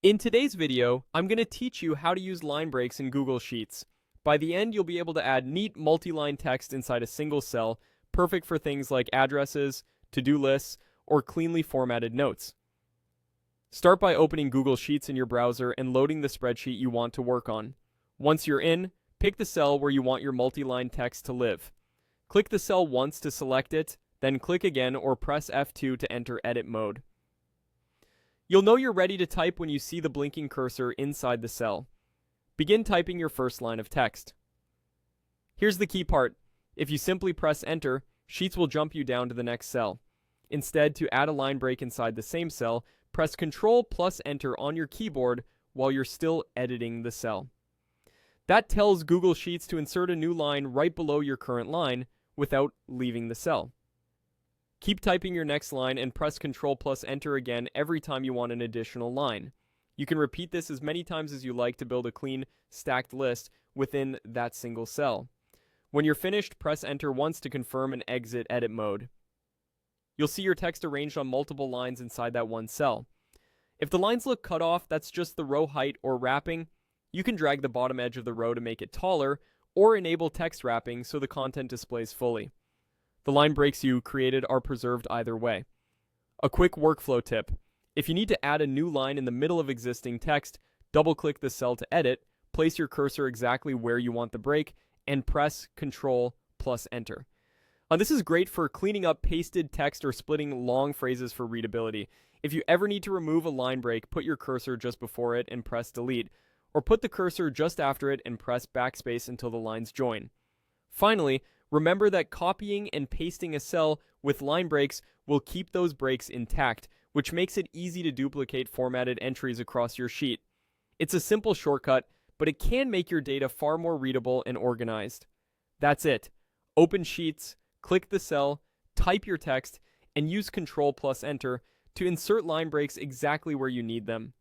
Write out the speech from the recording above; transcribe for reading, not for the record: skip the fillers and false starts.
In today's video, I'm going to teach you how to use line breaks in Google Sheets. By the end, you'll be able to add neat multi-line text inside a single cell, perfect for things like addresses, to-do lists, or cleanly formatted notes. Start by opening Google Sheets in your browser and loading the spreadsheet you want to work on. Once you're in, pick the cell where you want your multi-line text to live. Click the cell once to select it, then click again or press F2 to enter edit mode. You'll know you're ready to type when you see the blinking cursor inside the cell. Begin typing your first line of text. Here's the key part. If you simply press enter, Sheets will jump you down to the next cell. Instead, to add a line break inside the same cell, press Ctrl plus enter on your keyboard while you're still editing the cell. That tells Google Sheets to insert a new line right below your current line without leaving the cell. Keep typing your next line and press Ctrl plus enter again every time you want an additional line. You can repeat this as many times as you like to build a clean, stacked list within that single cell. When you're finished, press enter once to confirm and exit edit mode. You'll see your text arranged on multiple lines inside that one cell. If the lines look cut off, that's just the row height or wrapping. You can drag the bottom edge of the row to make it taller, or enable text wrapping so the content displays fully. The line breaks you created are preserved either way. A quick workflow tip. If you need to add a new line in the middle of existing text, double-click the cell to edit, place your cursor exactly where you want the break, and press Ctrl plus enter. This is great for cleaning up pasted text or splitting long phrases for readability. If you ever need to remove a line break, put your cursor just before it and press delete, or put the cursor just after it and press backspace until the lines join. Finally, remember that copying and pasting a cell with line breaks will keep those breaks intact, which makes it easy to duplicate formatted entries across your sheet. It's a simple shortcut, but it can make your data far more readable and organized. That's it. Open Sheets, click the cell, type your text, and use Ctrl plus enter to insert line breaks exactly where you need them.